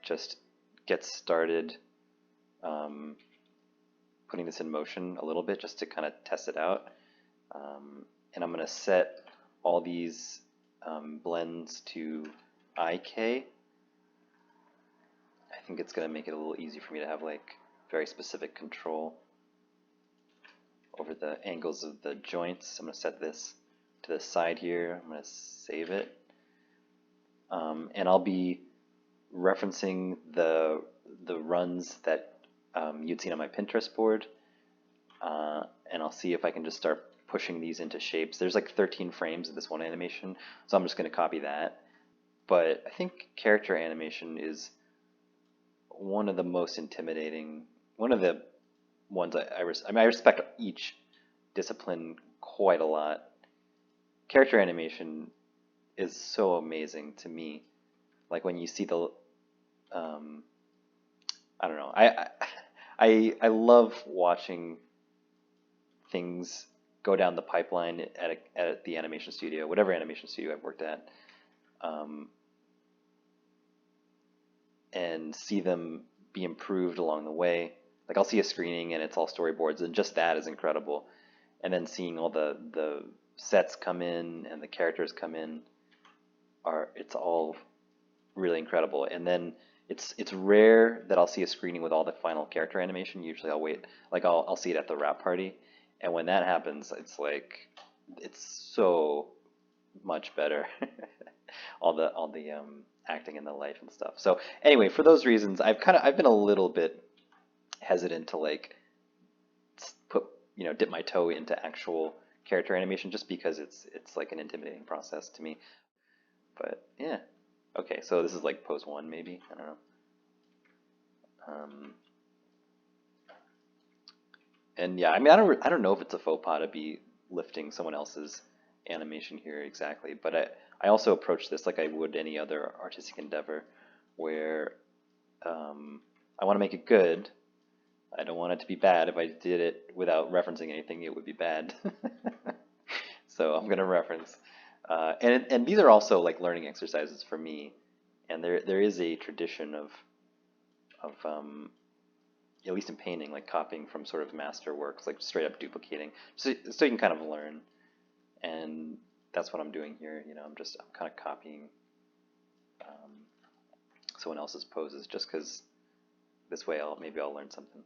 just get started putting this in motion a little bit just to kind of test it out. And I'm going to set all these blends to IK. I think it's going to make it a little easy for me to have like very specific control over the angles of the joints. I'm going to set this to the side here. I'm going to save it. And I'll be referencing the runs that you'd seen on my Pinterest board. And I'll see if I can just start pushing these into shapes. There's like 13 frames of this one animation, so I'm just going to copy that. But I think character animation is one of the most intimidating, one of the ones I respect each discipline quite a lot. Character animation is so amazing to me. Like when you see the, I don't know, I love watching things go down the pipeline at the animation studio, whatever animation studio I've worked at, and see them be improved along the way. Like I'll see a screening and it's all storyboards, and just that is incredible. And then seeing all the sets come in and the characters come in, it's all really incredible. And then it's rare that I'll see a screening with all the final character animation. Usually I'll wait, like I'll see it at the wrap party, and when that happens, it's like it's so much better. all the acting and the life and stuff. So anyway, for those reasons, I've been a little bit hesitant to like put, dip my toe into actual character animation, just because it's like an intimidating process to me. But yeah, okay, so this is like pose 1 maybe, I don't know. And yeah, I mean, I don't know if it's a faux pas to be lifting someone else's animation here exactly, but I also approach this like I would any other artistic endeavor, where I want to make it good. I don't want it to be bad. If I did it without referencing anything, it would be bad. So I'm going to reference. And these are also like learning exercises for me. And there is a tradition of at least in painting, like copying from sort of master works, like straight up duplicating, so you can kind of learn. And that's what I'm doing here. I'm kind of copying someone else's poses, just because this way maybe I'll learn something,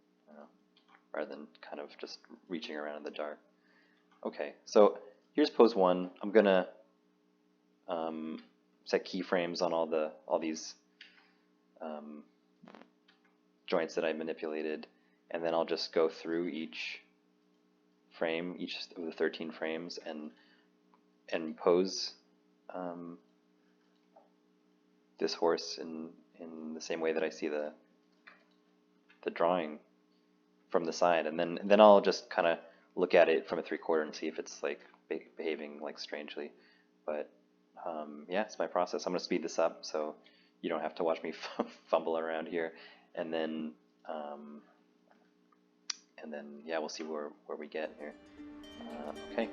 rather than kind of just reaching around in the dark. Okay, so here's pose 1. I'm gonna set keyframes on all these joints that I manipulated, and then I'll just go through each frame, each of the 13 frames, and pose this horse in the same way that I see the drawing from the side, and then I'll just kind of look at it from a 3/4 and see if it's like behaving like strangely. But yeah, it's my process. I'm gonna speed this up so you don't have to watch me fumble around here, and then yeah, we'll see where we get here. Okay.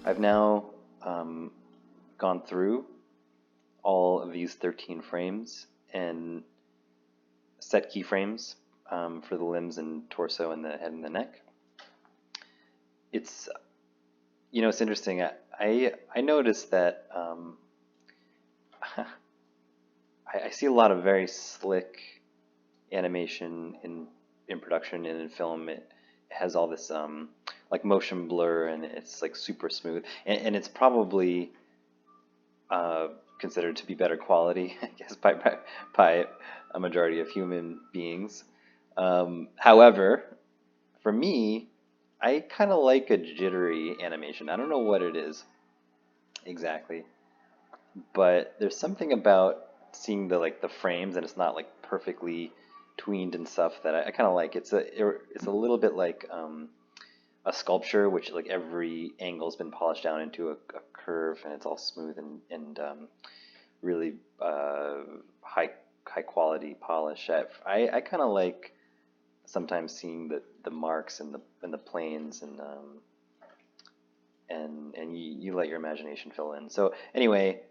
I've now um, gone through all of these 13 frames and set keyframes for the limbs and torso and the head and the neck. It's, it's interesting. I noticed that I see a lot of very slick animation in production and in film. It has all this like motion blur, and it's like super smooth, and it's probably considered to be better quality, I guess, by a majority of human beings. However, for me, I kind of like a jittery animation. I don't know what it is exactly, but there's something about seeing the frames and it's not like perfectly tweened and stuff that I kind of like. It's a little bit like a sculpture, which like every angle's been polished down into a curve and it's all smooth and really high quality polish. I kind of like sometimes seeing the marks and the planes and you let your imagination fill in. So anyway,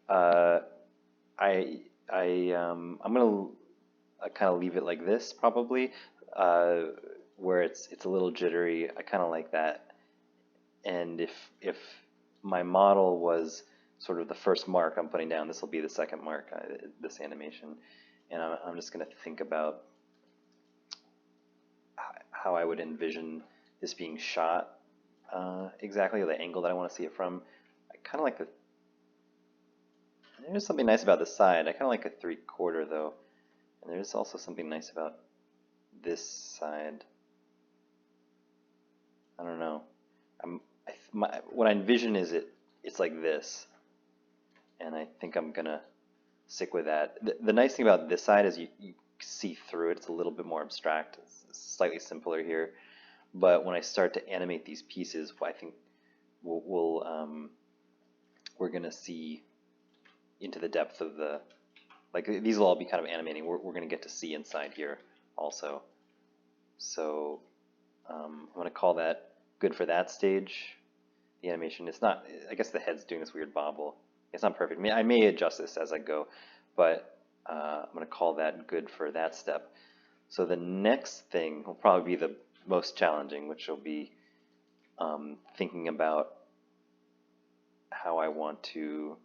uh, I'm gonna kind of leave it like this probably, uh, where it's a little jittery. I kind of like that. And if my model was sort of the first mark I'm putting down, this will be the second mark, this animation. And I'm just gonna think about how I would envision this being shot exactly, the angle that I want to see it from. I kind of like there's something nice about the side. I kind of like a 3/4 though. And there's also something nice about this side. I don't know. What I envision is it's like this, and I think I'm gonna stick with that. The nice thing about this side is you see through it. It's a little bit more abstract. It's slightly simpler here, but when I start to animate these pieces, I think we're gonna see into the depth of these will all be kind of animating. We're gonna get to see inside here also. So I'm gonna call that good for that stage. The animation, it's not, I guess the head's doing this weird bobble. It's not perfect. I may adjust this as I go, but I'm going to call that good for that step. So the next thing will probably be the most challenging, which will be thinking about how I want to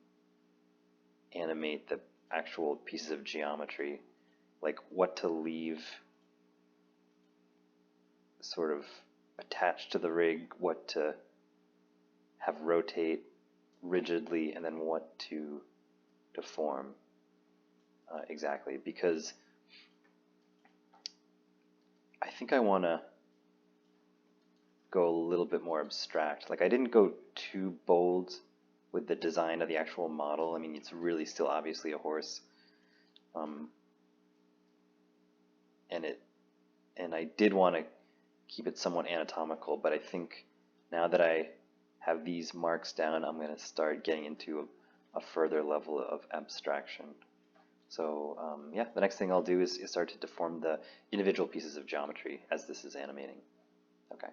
animate the actual pieces of geometry, like what to leave sort of attached to the rig, what to have rotate rigidly, and then what to deform exactly, because I think I want to go a little bit more abstract. Like I didn't go too bold with the design of the actual model. I mean, it's really still obviously a horse, and I did want to keep it somewhat anatomical, but I think now that I have these marks down, I'm going to start getting into a further level of abstraction. So yeah, the next thing I'll do is start to deform the individual pieces of geometry as this is animating. Okay.